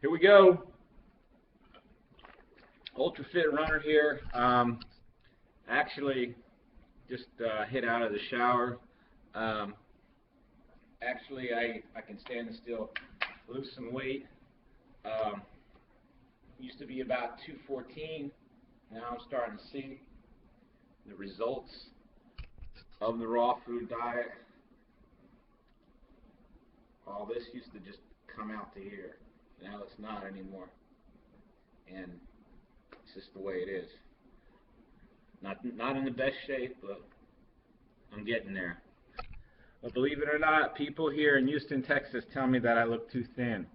Here we go. Ultrafit Runner here. Actually, just hit out of the shower. Um, actually, I can stand still, lose some weight. Um, used to be about 214. Now I'm starting to see the results of the raw food diet. All this used to just come out to here. Now it's not anymore. And it's just the way it is. Not in the best shape, but I'm getting there. But believe it or not, people here in Houston, Texas tell me that I look too thin.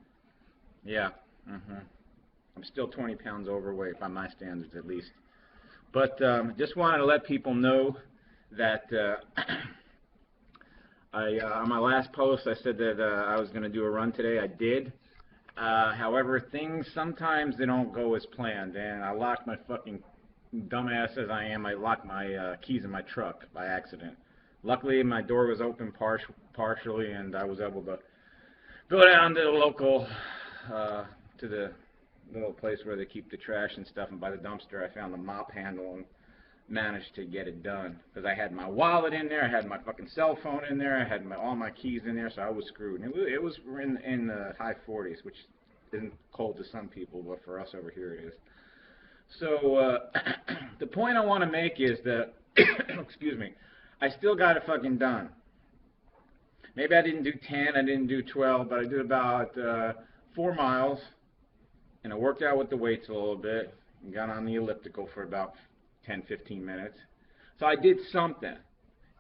Yeah. I'm still 20 pounds overweight by my standards at least. But just wanted to let people know that on my last post I said that I was going to do a run today. I did. However, things sometimes they don't go as planned, and I locked my fucking dumbass as I am. I locked my keys in my truck by accident. Luckily, my door was open partially, and I was able to go down to the local, to the little place where they keep the trash and stuff, and by the dumpster I found the mop handle and managed to get it done. Because I had my wallet in there, I had my fucking cell phone in there, I had all my keys in there, so I was screwed. And it was in the high 40s, which isn't cold to some people, but for us over here it is. So the point I want to make is that, excuse me, I still got it fucking done. Maybe I didn't do 10, I didn't do 12, but I did about 4 miles, and I worked out with the weights a little bit, and got on the elliptical for about 10-15 minutes. So I did something.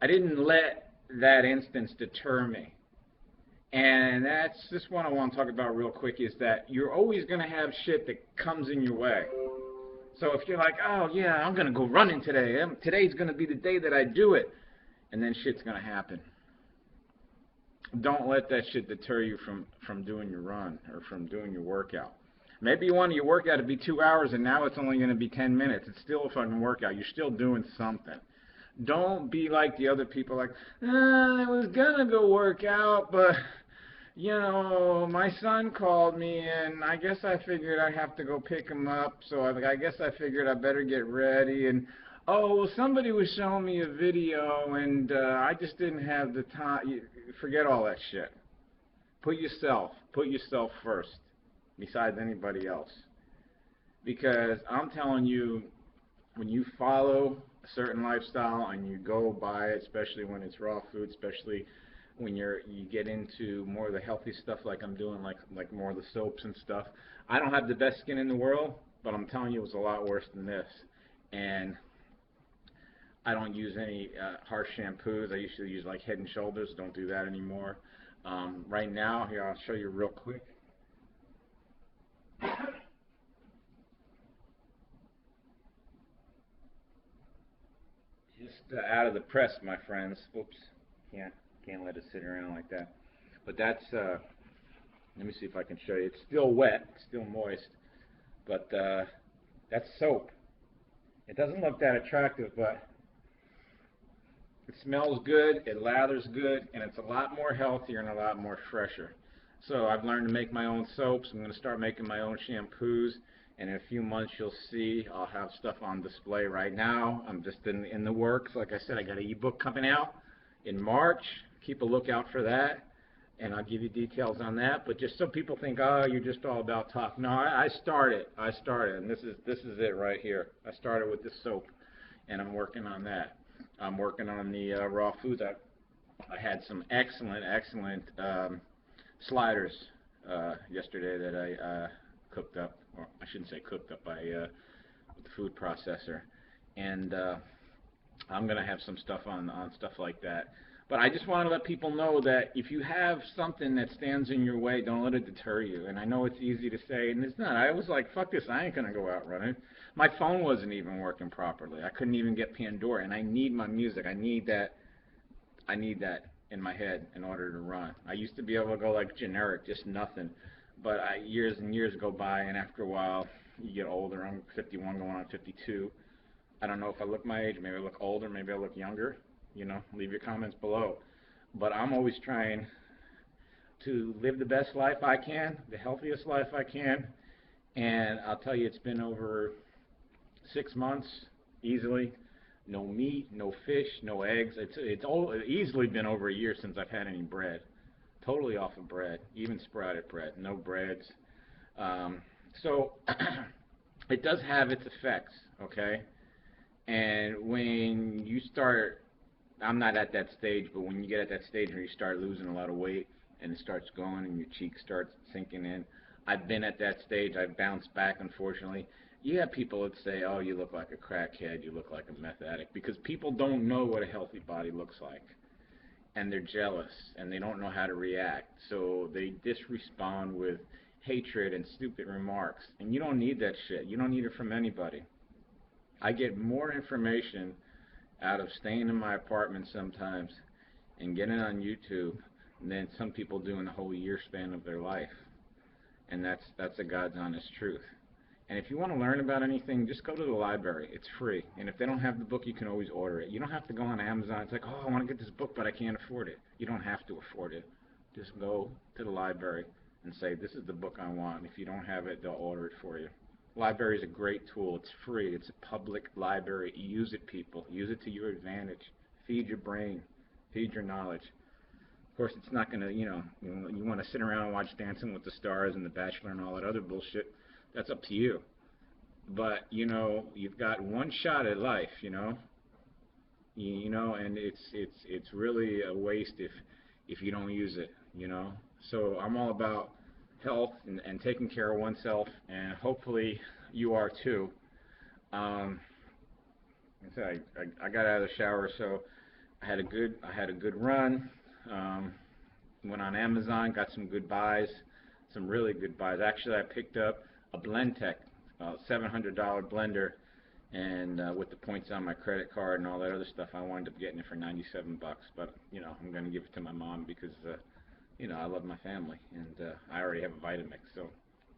I didn't let that instance deter me. And that's just what I want to talk about real quick, is that you're always going to have shit that comes in your way. So if you're like, oh yeah, I'm going to go running today. Today's going to be the day that I do it. And then shit's going to happen. Don't let that shit deter you from doing your run or from doing your workout. Maybe you wanted your workout to be 2 hours and now it's only going to be 10 minutes. It's still a fucking workout. You're still doing something. Don't be like the other people like, I was going to go work out, but, you know, my son called me and I guess I figured I'd have to go pick him up. So I guess I figured I better get ready. And, oh, well, somebody was showing me a video and I just didn't have the time. Forget all that shit. Put yourself first, besides anybody else. Because I'm telling you, when you follow a certain lifestyle and you go by it, especially when it's raw food, especially when you get into more of the healthy stuff like I'm doing, like more of the soaps and stuff. I don't have the best skin in the world, but I'm telling you it was a lot worse than this. And I don't use any harsh shampoos. I used to use like Head and Shoulders. Don't do that anymore. Right now, here, I'll show you real quick. Just out of the press, my friends. Whoops. Can't let it sit around like that. But that's, let me see if I can show you. It's still wet, still moist, but that's soap. It doesn't look that attractive, but it smells good, it lathers good, and it's a lot more healthier and a lot more fresher. So I've learned to make my own soaps. I'm going to start making my own shampoos, and in a few months you'll see I'll have stuff on display. Right now I'm just in the works. Like I said, I got an ebook coming out in March. Keep a lookout for that, and I'll give you details on that. But just so people think, oh, you're just all about talk. No, I started, and this is it right here. I started with this soap, and I'm working on that. I'm working on the raw foods. I had some excellent sliders yesterday that I cooked up, or I shouldn't say cooked up, with the food processor, and I'm gonna have some stuff on stuff like that. But I just want to let people know that if you have something that stands in your way, don't let it deter you. And I know it's easy to say, and it's not. I was like, fuck this, I ain't gonna go out running. My phone wasn't even working properly. I couldn't even get Pandora, and I need my music. I need that in my head in order to run. I used to be able to go like generic, just nothing. But years and years go by, and after a while, you get older. I'm 51 going on 52. I don't know if I look my age. Maybe I look older. Maybe I look younger. You know, leave your comments below. But I'm always trying to live the best life I can, the healthiest life I can. And I'll tell you, it's been over 6 months easily. No meat, no fish, no eggs. It's easily been over a year since I've had any bread. Totally off of bread, even sprouted bread, no breads. So it does have its effects, okay? And when you start, I'm not at that stage, but when you get at that stage where you start losing a lot of weight and it starts going and your cheeks start sinking in, I've been at that stage. I've bounced back, unfortunately. You have people that say, oh, you look like a crackhead, you look like a meth addict, because people don't know what a healthy body looks like. And they're jealous, and they don't know how to react. So they disrespond with hatred and stupid remarks. And you don't need that shit. You don't need it from anybody. I get more information out of staying in my apartment sometimes and getting on YouTube than some people do in the whole year span of their life. And that's a God's honest truth. And if you want to learn about anything, just go to the library. It's free. And if they don't have the book, you can always order it. You don't have to go on Amazon. It's like, oh, I want to get this book, but I can't afford it. You don't have to afford it. Just go to the library and say, this is the book I want. And if you don't have it, they'll order it for you. Library is a great tool. It's free. It's a public library. Use it, people. Use it to your advantage. Feed your brain. Feed your knowledge. Of course, it's not going to, you want to sit around and watch Dancing with the Stars and The Bachelor and all that other bullshit. That's up to you. But, you've got one shot at life, and it's really a waste if you don't use it, So I'm all about health and taking care of oneself, and hopefully you are too. I got out of the shower, so I had a good run. Went on Amazon, got some good buys, some really good buys. Actually, I picked up a Blendtec, $700 blender, and with the points on my credit card and all that other stuff, I wound up getting it for $97. But I'm going to give it to my mom because I love my family, and I already have a Vitamix, so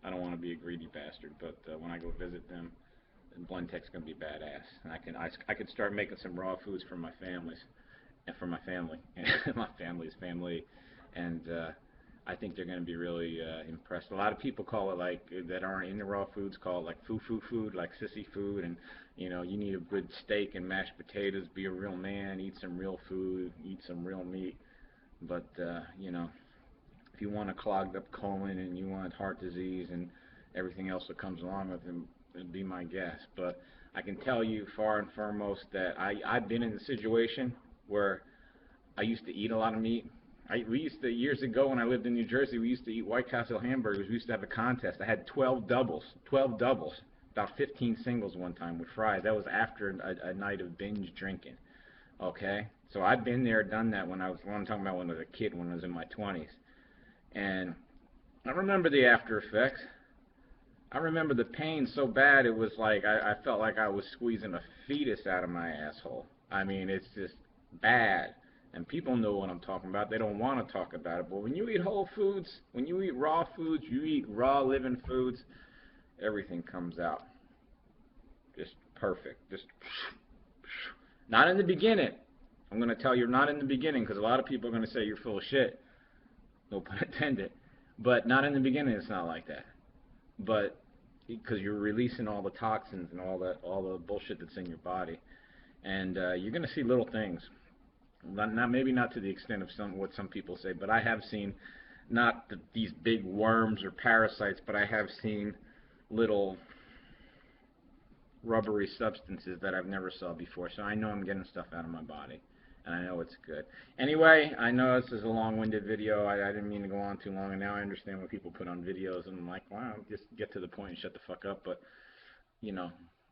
I don't want to be a greedy bastard. But when I go visit them, Blendtec's going to be badass, and I could start making some raw foods for my families. And for my family, and my family's family, and I think they're going to be really impressed. A lot of people call it that aren't into raw foods, call it like foo-foo food, like sissy food, and you need a good steak and mashed potatoes, be a real man, eat some real food, eat some real meat. But if you want a clogged up colon and you want heart disease and everything else that comes along with them, be my guest. But I can tell you far and foremost that I've been in the situation where I used to eat a lot of meat. We used to, years ago when I lived in New Jersey, we used to eat White Castle hamburgers. We used to have a contest. I had 12 doubles, about 15 singles one time with fries. That was after a night of binge drinking, okay? So I've been there, done that when I'm talking about when I was a kid, when I was in my 20s. And I remember the after effects. I remember the pain so bad, it was like I felt like I was squeezing a fetus out of my asshole. I mean, it's just bad, and people know what I'm talking about. They don't want to talk about it, but when you eat whole foods, when you eat raw foods, you eat raw living foods, everything comes out just perfect. Just not in the beginning. I'm going to tell you, not in the beginning, because a lot of people are going to say you're full of shit, no pun intended, but not in the beginning. It's not like that, but because you're releasing all the toxins and all the bullshit that's in your body. And you're going to see little things, maybe not to the extent of what some people say, but I have seen not these big worms or parasites, but I have seen little rubbery substances that I've never saw before. So I know I'm getting stuff out of my body, and I know it's good. Anyway, I know this is a long-winded video. I didn't mean to go on too long, and now I understand when people put on videos, and I'm like, wow, just get to the point and shut the fuck up. But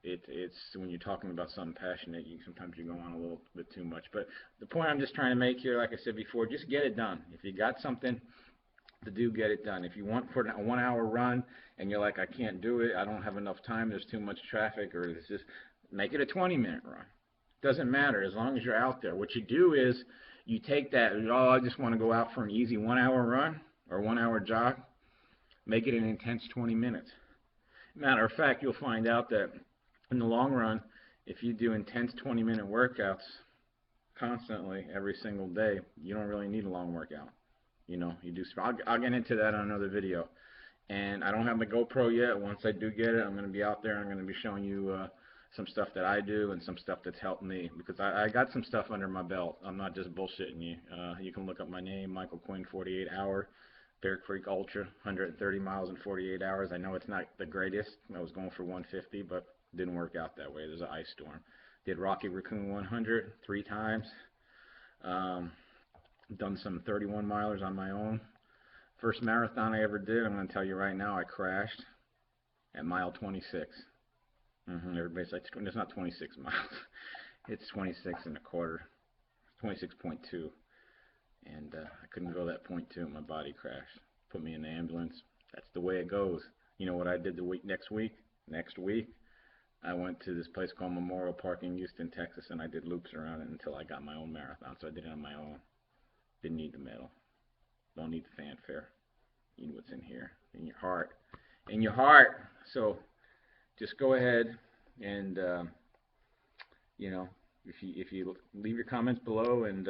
it's when you're talking about something passionate, sometimes you go on a little bit too much. But the point I'm just trying to make here, like I said before, just get it done. If you got something to do, get it done. If you want for a 1 hour run and you're like, I can't do it, I don't have enough time, there's too much traffic, or it's just, make it a 20-minute run. Doesn't matter, as long as you're out there. What you do is you take that, oh, I just want to go out for an easy 1 hour run or 1 hour jog, make it an intense 20 minutes. Matter of fact, you'll find out that in the long run, if you do intense 20-minute workouts constantly every single day, you don't really need a long workout. You know, you do. I'll get into that on another video. And I don't have my GoPro yet. Once I do get it, I'm going to be out there. I'm going to be showing you some stuff that I do and some stuff that's helped me, because I got some stuff under my belt. I'm not just bullshitting you. You can look up my name, Michael Quinn, 48 Hour, Bear Creek Ultra, 130 miles in 48 hours. I know it's not the greatest. I was going for 150, but it didn't work out that way. There's an ice storm. Did Rocky Raccoon 100 3 times. Um, done some 31 milers on my own. First marathon I ever did, I'm going to tell you right now, I crashed at mile 26. Everybody's like, it's not 26 miles. It's 26 and a quarter, 26.2. And I couldn't go that point two. My body crashed. Put me in the ambulance. That's the way it goes. You know what I did the week next week? Next week, I went to this place called Memorial Park in Houston, Texas, and I did loops around it until I got my own marathon. So I did it on my own. Didn't need the medal. Don't need the fanfare. You know what's in here, in your heart, in your heart. So just go ahead and you know, if you leave your comments below and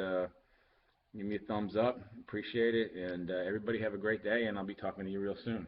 give me a thumbs up, appreciate it. And everybody have a great day, and I'll be talking to you real soon.